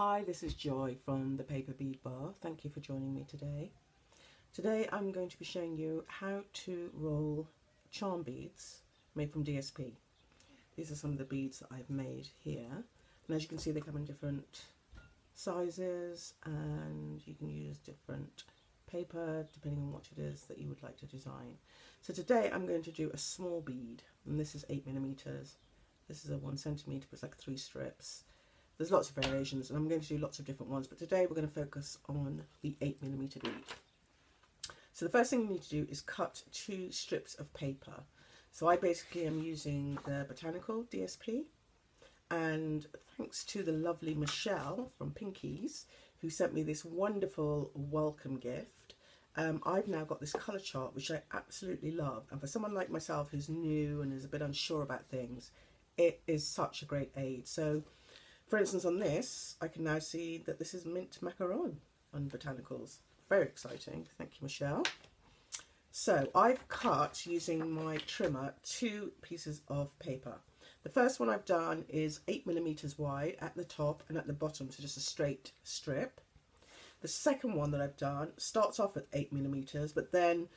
Hi, this is Joy from the Paper Bead Bar. Thank you for joining me today. Today I'm going to be showing you how to roll charm beads made from DSP. These are some of the beads that I've made here. And as you can see, they come in different sizes and you can use different paper depending on what it is that you would like to design. So today I'm going to do a small bead, and this is 8mm. This is a 1cm, but it's like 3 strips. There's lots of variations and I'm going to do lots of different ones, but today we're going to focus on the 8mm bead. So the first thing you need to do is cut 2 strips of paper. So I basically am using the Botanical DSP, and thanks to the lovely Michelle from Pinkies who sent me this wonderful welcome gift, I've now got this colour chart which I absolutely love, and for someone like myself who's new and is a bit unsure about things, it is such a great aid. So for instance, on this, I can now see that this is mint macaron on Botanicals. Very exciting. Thank you, Michelle. So I've cut, using my trimmer, 2 pieces of paper. The first one I've done is 8mm wide at the top and at the bottom, so just a straight strip. The second one that I've done starts off at 8mm, but then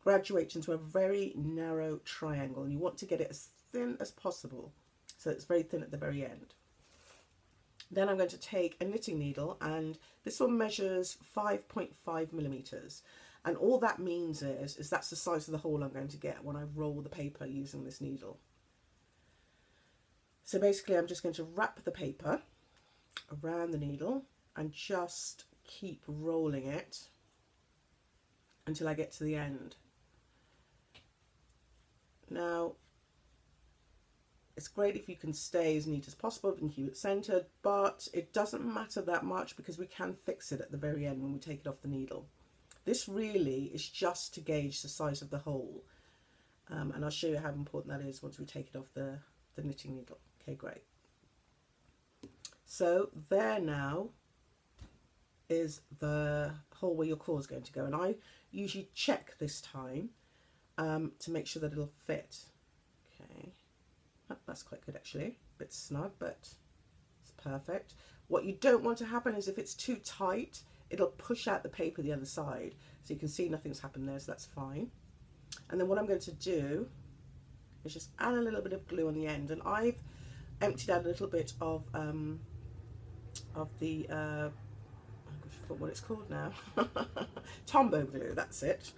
graduates into a very narrow triangle, and you want to get it as thin as possible, so it's very thin at the very end. Then I'm going to take a knitting needle, and this one measures 5.5mm, and all that means is that's the size of the hole I'm going to get when I roll the paper using this needle. So basically I'm just going to wrap the paper around the needle and just keep rolling it until I get to the end. Now, it's great if you can stay as neat as possible and keep it centered, but it doesn't matter that much because we can fix it at the very end when we take it off the needle. This really is just to gauge the size of the hole, and I'll show you how important that is once we take it off the knitting needle. Okay, great. So there now is the hole where your core is going to go, and I usually check this time to make sure that it'll fit. Okay. That's quite good actually, a bit snug, but it's perfect. What you don't want to happen is if it's too tight, it'll push out the paper the other side. So you can see nothing's happened there, so that's fine. And then what I'm going to do is just add a little bit of glue on the end, and I've emptied out a little bit of the I forgot what it's called now. Tombow glue, that's it.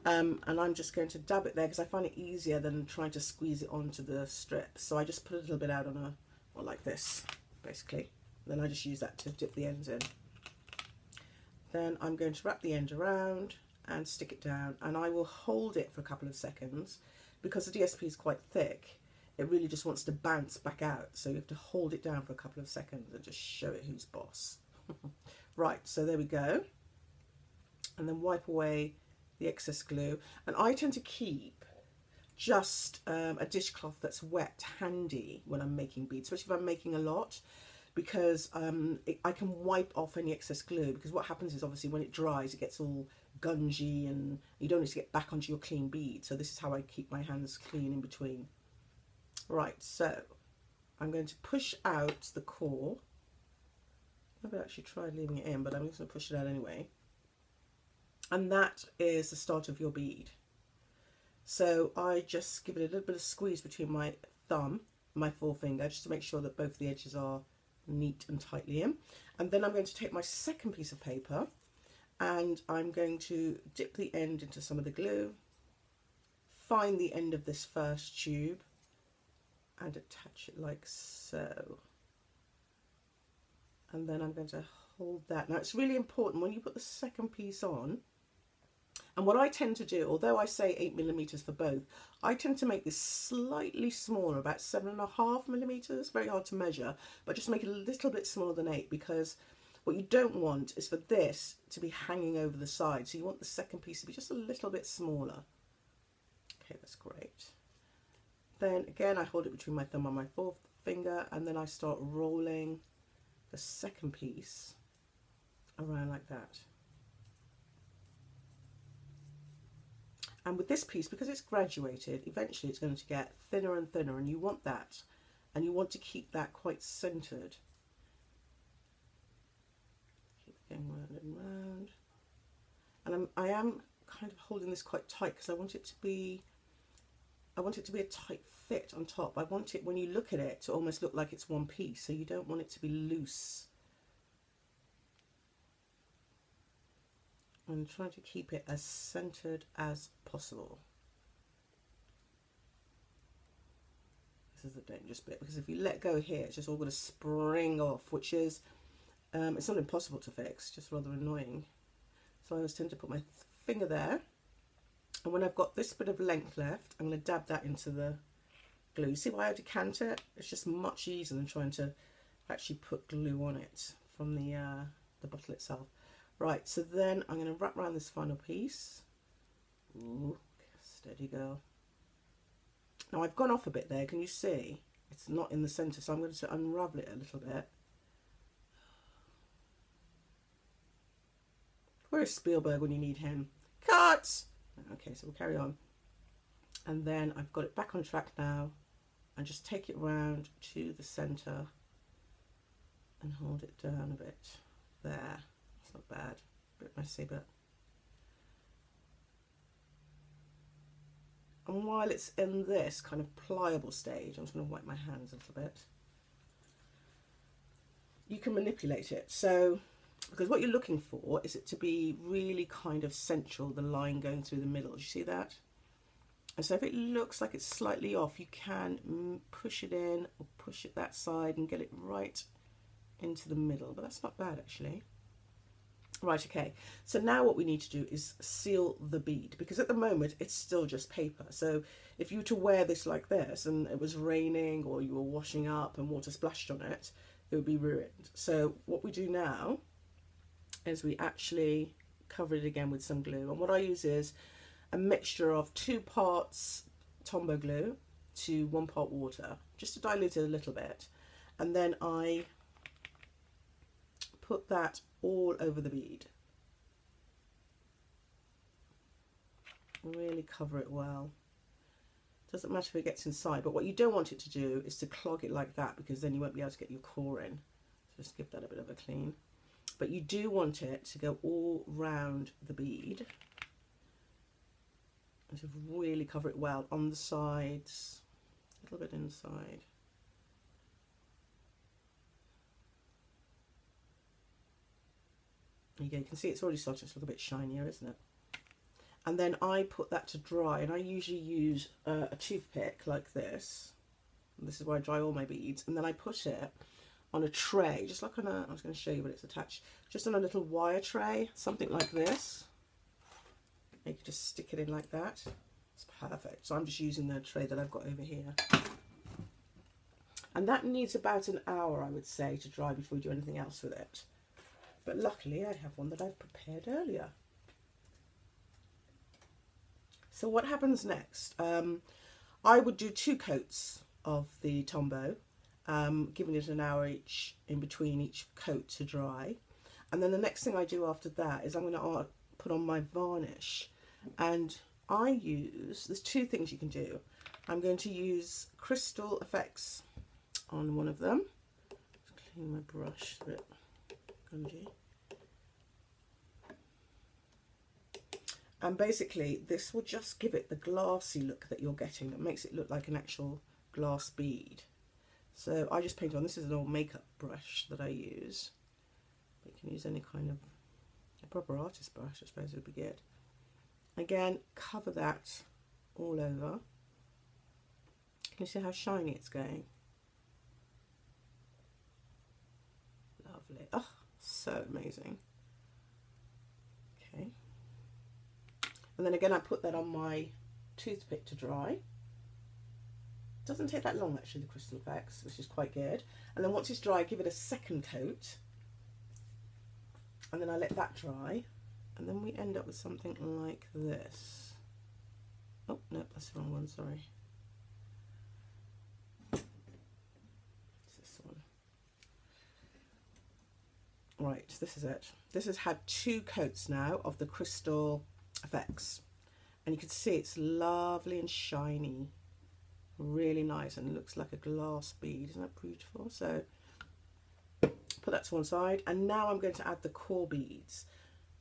And I'm just going to dab it there because I find it easier than trying to squeeze it onto the strip. So I just put a little bit out on a, well, like this, basically. Then I just use that to dip the ends in. Then I'm going to wrap the end around and stick it down, and I will hold it for a couple of seconds because the DSP is quite thick. It really just wants to bounce back out, so you have to hold it down for a couple of seconds and just show it who's boss. Right, so there we go. And then wipe away the excess glue, and I tend to keep just a dishcloth that's wet handy when I'm making beads, especially if I'm making a lot, because I can wipe off any excess glue, because what happens is obviously when it dries it gets all gungy and you don't need to get back onto your clean bead. So this is how I keep my hands clean in between. Right, so I'm going to push out the core. I've actually tried leaving it in, but I'm just going to push it out anyway. And that is the start of your bead. So I just give it a little bit of squeeze between my thumb and my forefinger just to make sure that both the edges are neat and tightly in. And then I'm going to take my second piece of paper and I'm going to dip the end into some of the glue, find the end of this first tube and attach it like so. And then I'm going to hold that. Now it's really important when you put the second piece on. And what I tend to do, although I say 8mm for both, I tend to make this slightly smaller, about 7.5mm, very hard to measure, but just make it a little bit smaller than 8, because what you don't want is for this to be hanging over the side. So you want the second piece to be just a little bit smaller. Okay, that's great. Then again, I hold it between my thumb and my forefinger, and then I start rolling the second piece around like that. And with this piece, because it's graduated, eventually it's going to get thinner and thinner, and you want that, and you want to keep that quite centered. going round and round. And I am kind of holding this quite tight because I want it to be a tight fit on top. I want it, when you look at it, to almost look like it's one piece, so you don't want it to be loose. I'm trying to keep it as centered as possible. This is the dangerous bit, because if you let go here, it's just all going to spring off, which is, it's not impossible to fix, just rather annoying. So I always tend to put my finger there, and when I've got this bit of length left, I'm going to dab that into the glue. See why I decant it? It's just much easier than trying to actually put glue on it from the bottle itself. Right, so then I'm going to wrap around this final piece. Ooh, steady girl. Now I've gone off a bit there, can you see? It's not in the centre, so I'm going to unravel it a little bit. Where's Spielberg when you need him? Cut! Okay, so we'll carry on. And then I've got it back on track now, and just take it round to the centre and hold it down a bit. There, it's not bad, a bit messy, but. And while it's in this kind of pliable stage, I'm just going to wipe my hands a little bit. You can manipulate it. So, because what you're looking for is it to be really kind of central, the line going through the middle. Do you see that? And so if it looks like it's slightly off, you can push it in or push it that side and get it right into the middle. But that's not bad, actually. Right, okay. So now what we need to do is seal the bead, because at the moment it's still just paper. So if you were to wear this like this and it was raining or you were washing up and water splashed on it, it would be ruined. So what we do now is we actually cover it again with some glue. And what I use is a mixture of 2 parts Tombow glue to 1 part water, just to dilute it a little bit. And then I put that all over the bead. Really cover it well. Doesn't matter if it gets inside, but what you don't want it to do is to clog it like that, because then you won't be able to get your core in. So just give that a bit of a clean. But you do want it to go all round the bead. And to really cover it well on the sides, a little bit inside. There you go, you can see it's already starting to look a bit shinier, isn't it? And then I put that to dry, and I usually use a toothpick like this. And this is where I dry all my beads. And then I put it on a tray, just like on a, I was going to show you, but it's attached, just on a little wire tray, something like this. You can just stick it in like that. It's perfect. So I'm just using the tray that I've got over here. And that needs about an hour, I would say, to dry before you do anything else with it. But luckily I have one that I've prepared earlier. So what happens next? I would do 2 coats of the Tombow, giving it an hour each in between each coat to dry. And then the next thing I do after that is I'm going to put on my varnish. And I use, there's 2 things you can do. I'm going to use Crystal Effects on one of them. Just clean my brush a bit gungy. And basically this will just give it the glassy look that you're getting, that makes it look like an actual glass bead. So I just paint on, this is an old makeup brush that I use. But you can use any kind of, a proper artist brush I suppose would be good. Again, cover that all over. Can you see how shiny it's going? Lovely. Oh, so amazing. Okay. And then again, I put that on my toothpick to dry. Doesn't take that long actually, the Crystal Effects, which is quite good. And then once it's dry, I give it a second coat. And then I let that dry. And then we end up with something like this. Oh, no, that's the wrong one, sorry. It's this one. Right, this is it. This has had 2 coats now of the Crystal Effects. And you can see it's lovely and shiny. Really nice, and it looks like a glass bead. Isn't that beautiful? So put that to one side, and now I'm going to add the core beads.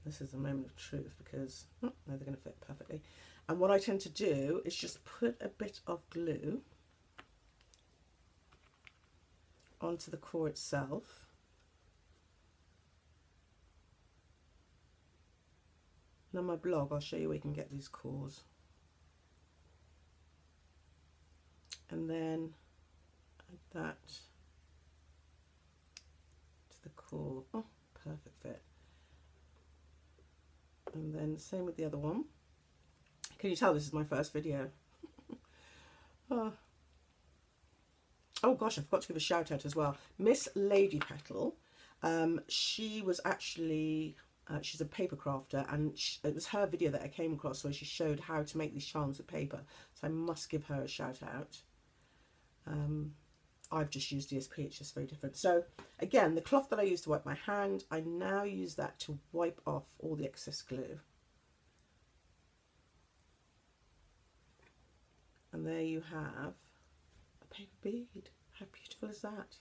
This is the moment of truth because no, they're going to fit perfectly. And what I tend to do is just put a bit of glue onto the core itself. And on my blog I'll show you where you can get these cores. And then add that to the core. Oh, perfect fit. And then same with the other one. Can you tell this is my first video? Oh gosh, I forgot to give a shout out as well. Miss Lady Petal, she was actually, she's a paper crafter, and it was her video that I came across where she showed how to make these charms with paper. So I must give her a shout out. I've just used DSP, it's just very different. So again, the cloth that I used to wipe my hand, I now use that to wipe off all the excess glue. And there you have a paper bead. How beautiful is that?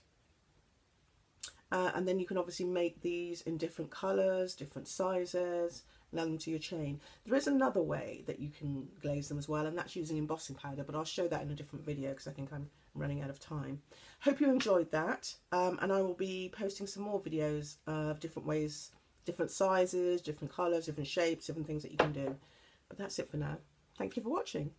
And then you can obviously make these in different colours, different sizes, and add them to your chain. There is another way that you can glaze them as well, and that's using embossing powder, but I'll show that in a different video because I think I'm running out of time. Hope you enjoyed that, and I will be posting some more videos of different ways, different sizes, different colours, different shapes, different things that you can do. But that's it for now. Thank you for watching.